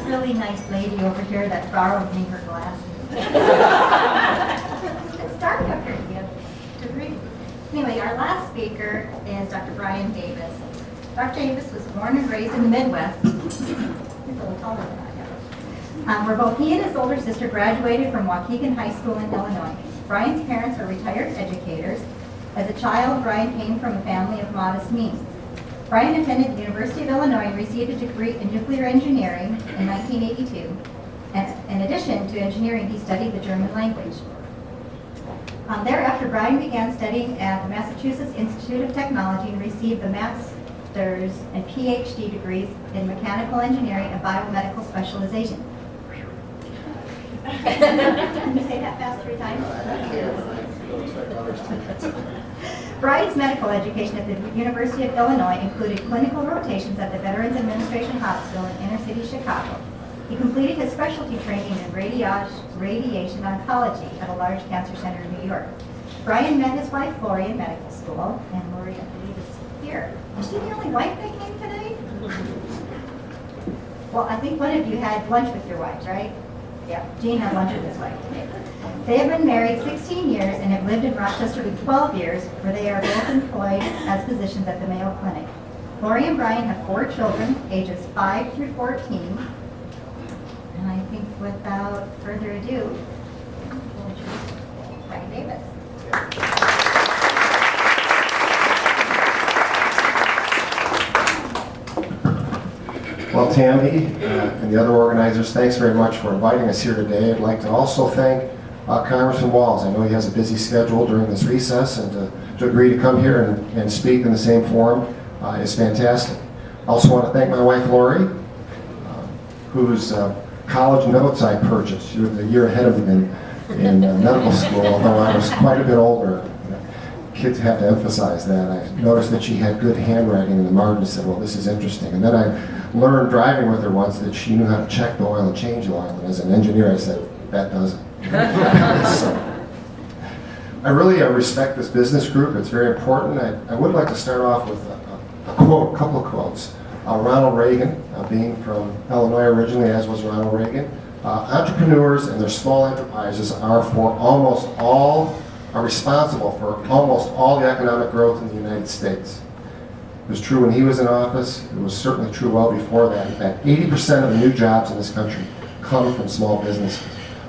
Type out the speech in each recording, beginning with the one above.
really nice lady over here that borrowed me her glasses. It's dark up here, you have to read. Anyway, our last speaker is Dr. Brian Davis. Dr. Davis was born and raised in the Midwest. He's a little taller than I am. Where both he and his older sister graduated from Waukegan High School in Illinois. Brian's parents are retired educators. As a child, Brian came from a family of modest means. Brian attended the University of Illinois and received a degree in nuclear engineering in 1982. And in addition to engineering, he studied the German language. Thereafter, Brian began studying at the Massachusetts Institute of Technology and received the master's and PhD degrees in mechanical engineering and biomedical specialization. Can you say that fast 3 times? Brian's medical education at the University of Illinois included clinical rotations at the Veterans Administration Hospital in inner city Chicago. He completed his specialty training in radiation oncology at a large cancer center in New York. Brian met his wife Lori in medical school, and Lori, I believe, is here. Is she the only wife that came today? Well, I think one of you had lunch with your wives, right? Yeah, Gene had lunch with his wife today. They have been married 16 years and have lived in Rochester for 12 years, where they are both employed as physicians at the Mayo Clinic. Lori and Brian have 4 children, ages 5 through 14. And I think without further ado, we'll introduce Brian Davis. Well, Tammy and the other organizers, thanks very much for inviting us here today. I'd like to also thank Congressman Walz. I know he has a busy schedule during this recess, and to agree to come here and speak in the same forum is fantastic. I also want to thank my wife, Lori, whose college notes I purchased. She was a year ahead of me in medical school, although I was quite a bit older. Kids have to emphasize that. I noticed that she had good handwriting in the margin and said, well, this is interesting. And then I learned driving with her once that she knew how to check the oil and change the oil. And as an engineer, I said, that doesn't. So, I really respect this business group. It's very important. I would like to start off with a quote, a couple of quotes. Ronald Reagan, being from Illinois originally, as was Ronald Reagan, entrepreneurs and their small enterprises are responsible for almost all the economic growth in the United States. It was true when he was in office. It was certainly true well before that. In fact, 80% of the new jobs in this country come from small businesses.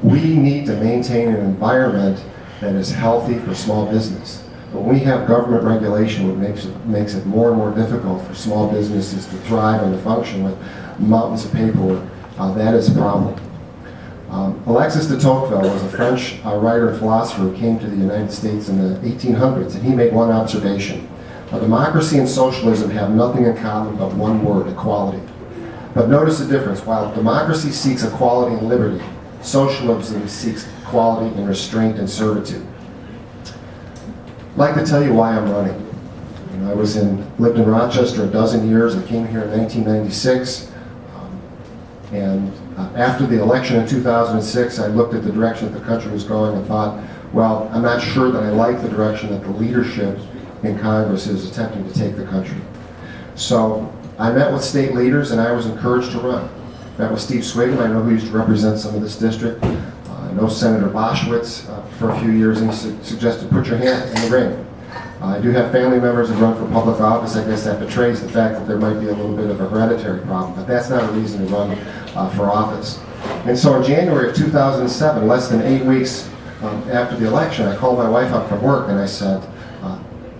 We need to maintain an environment that is healthy for small business. But when we have government regulation, it makes it more and more difficult for small businesses to thrive and to function with mountains of paperwork. That is a problem. Alexis de Tocqueville was a French writer and philosopher who came to the United States in the 1800s, and he made one observation. Democracy and socialism have nothing in common but one word, equality. But notice the difference. While democracy seeks equality and liberty, socialism seeks equality and restraint and servitude. I'd like to tell you why I'm running. I lived in Rochester a dozen years. I came here in 1996. After the election in 2006, I looked at the direction that the country was going and thought, well, I'm not sure that I like the direction that the leadership in Congress is attempting to take the country. So I met with state leaders and I was encouraged to run. I met with Steve Swiggum. I know who used to represent some of this district. I know Senator Boschwitz for a few years, and he suggested put your hand in the ring. I do have family members that run for public office. I guess that betrays the fact that there might be a little bit of a hereditary problem, but that's not a reason to run for office. And so in January of 2007, less than 8 weeks after the election, I called my wife up from work and I said,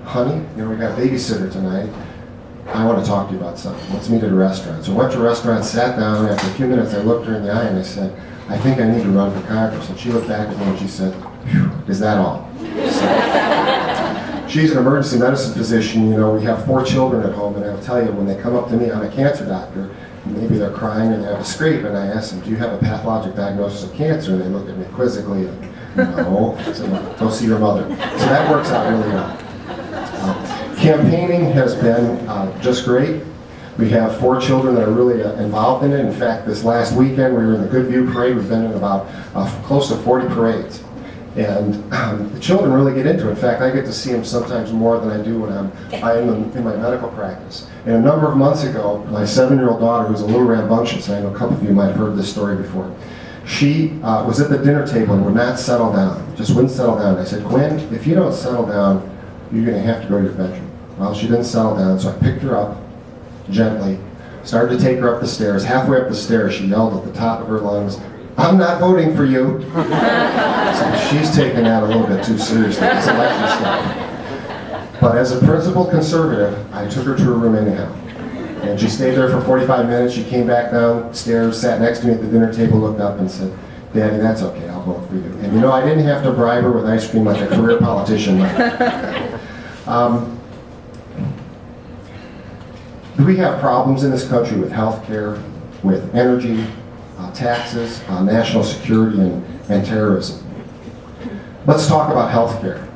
honey, we got a babysitter tonight. I want to talk to you about something. Let's meet at a restaurant. So I went to a restaurant, sat down, and after a few minutes I looked her in the eye and I said, I think I need to run for Congress. And she looked back at me and she said, is that all? So, she's an emergency medicine physician. We have 4 children at home, and I'll tell you, when they come up to me, I'm a cancer doctor, maybe they're crying or they have a scrape, and I ask them, do you have a pathologic diagnosis of cancer? And they look at me quizzically, no. So go see your mother. So that works out really well. Campaigning has been just great. We have 4 children that are really involved in it. In fact, this last weekend we were in the Good View Parade. We've been in about close to 40 parades. And the children really get into it. In fact, I get to see them sometimes more than I do when I'm in my medical practice. And a number of months ago, my 7-year-old daughter, who's a little rambunctious, I know a couple of you might have heard this story before, she was at the dinner table and would not settle down, just wouldn't settle down. I said, Gwen, if you don't settle down, you're going to have to go to your bedroom. Well, she didn't settle down, so I picked her up gently, started to take her up the stairs. Halfway up the stairs, she yelled at the top of her lungs, I'm not voting for you. So she's taking that a little bit too seriously. It's election stuff. But as a principled conservative, I took her to her room anyhow. And she stayed there for 45 minutes. She came back downstairs, sat next to me at the dinner table, looked up and said, Daddy, that's okay, I'll vote for you. And you know, I didn't have to bribe her with ice cream like a career politician might. We have problems in this country with health care, with energy, taxes, national security, and terrorism. Let's talk about health care.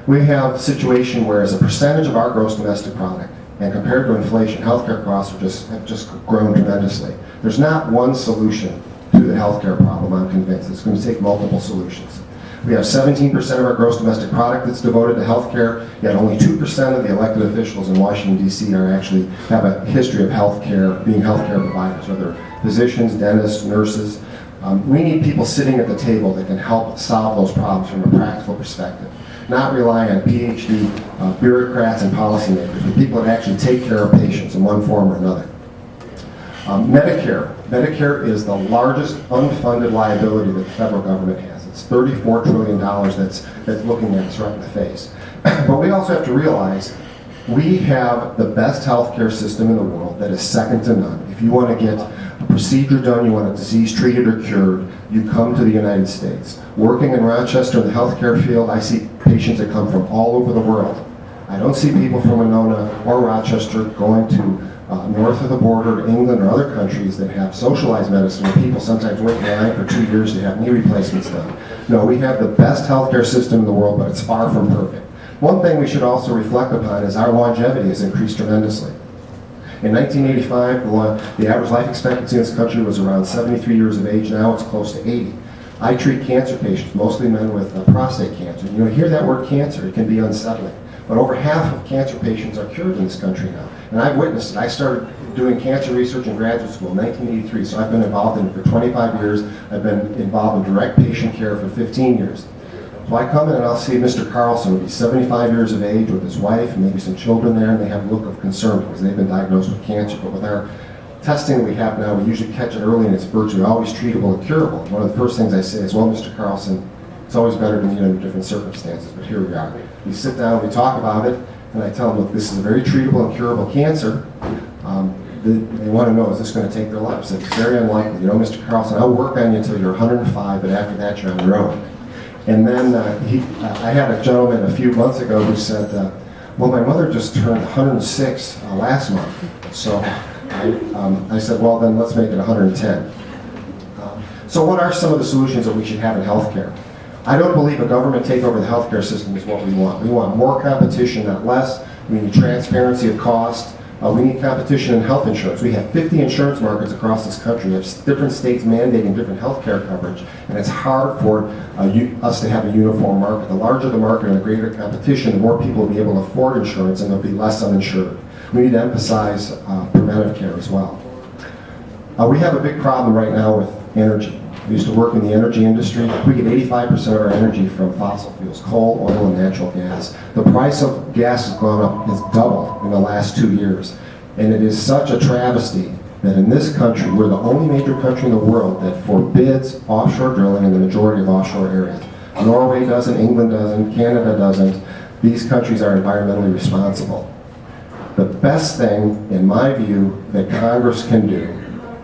We have a situation where as a percentage of our gross domestic product, and compared to inflation, healthcare costs have just grown tremendously. There's not one solution to the healthcare problem, I'm convinced. It's going to take multiple solutions. We have 17% of our gross domestic product that's devoted to healthcare, yet only 2% of the elected officials in Washington, D.C. have a history of healthcare, being healthcare providers, whether physicians, dentists, nurses. We need people sitting at the table that can help solve those problems from a practical perspective, not rely on PhD bureaucrats and policymakers, but people that actually take care of patients in one form or another. Medicare is the largest unfunded liability that the federal government has. It's $34 trillion that's looking at us right in the face. But we also have to realize we have the best healthcare system in the world that is second to none. If you want to get a procedure done, you want a disease treated or cured, you come to the United States. Working in Rochester in the healthcare field, I see patients that come from all over the world. I don't see people from Winona or Rochester going to north of the border, England or other countries that have socialized medicine where people sometimes wait in line for 2 years to have knee replacements done. No, we have the best healthcare system in the world, but it's far from perfect. One thing we should also reflect upon is our longevity has increased tremendously. In 1985, the average life expectancy in this country was around 73 years of age. Now it's close to 80. I treat cancer patients, mostly men with prostate cancer. You hear that word cancer, it can be unsettling. But over half of cancer patients are cured in this country now. And I've witnessed it. I started doing cancer research in graduate school in 1983, so I've been involved in it for 25 years. I've been involved in direct patient care for 15 years. So I come in and I'll see Mr. Carlson, who's 75 years of age, with his wife and maybe some children there, and they have a look of concern because they've been diagnosed with cancer. But with our testing that we have now, we usually catch it early and it's virtually always treatable and curable. One of the first things I say is, well, Mr. Carlson, it's always better to meet under different circumstances, but here we are. We sit down, we talk about it, and I tell them, look, this is a very treatable and curable cancer. They want to know, is this going to take their lives? It's very unlikely. You know, Mr. Carlson, I'll work on you until you're 105, but after that, you're on your own. And then I had a gentleman a few months ago who said, well, my mother just turned 106 last month. So I said, well, then let's make it 110. So what are some of the solutions that we should have in healthcare? I don't believe a government takeover of the healthcare system is what we want. We want more competition, not less. We need transparency of cost. We need competition in health insurance. We have 50 insurance markets across this country. We have different states mandating different health care coverage, and it's hard for us to have a uniform market. The larger the market and the greater competition, the more people will be able to afford insurance and there'll be less uninsured. We need to emphasize preventive care as well. We have a big problem right now with energy. I used to work in the energy industry. We get 85% of our energy from fossil fuels, coal, oil, and natural gas. The price of gas has gone up, has doubled in the last 2 years. And it is such a travesty that in this country, we're the only major country in the world that forbids offshore drilling in the majority of offshore areas. Norway doesn't, England doesn't, Canada doesn't. These countries are environmentally responsible. The best thing, in my view, that Congress can do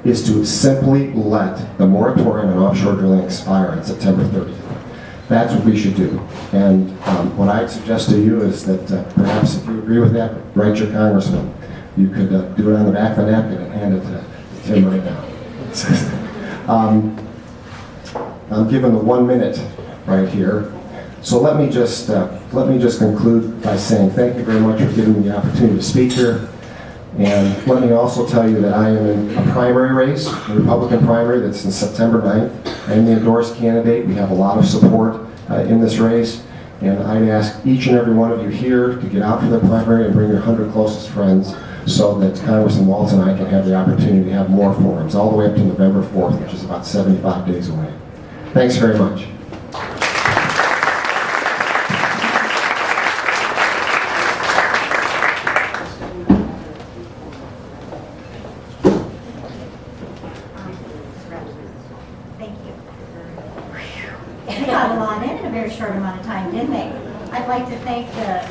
is to simply let the moratorium on offshore drilling expire on September 30th. That's what we should do. And what I'd suggest to you is that perhaps if you agree with that, write your congressman. You could do it on the back of the napkin and hand it to Tim right now. I'm given the 1 minute right here. So let me just conclude by saying thank you very much for giving me the opportunity to speak here. And let me also tell you that I am in a primary race, a Republican primary that's in September 9th. I am the endorsed candidate. We have a lot of support. in this race. And I'd ask each and every one of you here to get out for the primary and bring your 100 closest friends so that Congressman Waltz and I can have the opportunity to have more forums, all the way up to November 4th, which is about 75 days away. Thanks very much. Thank you. They got a lot in a very short amount of time, didn't they? I'd like to thank the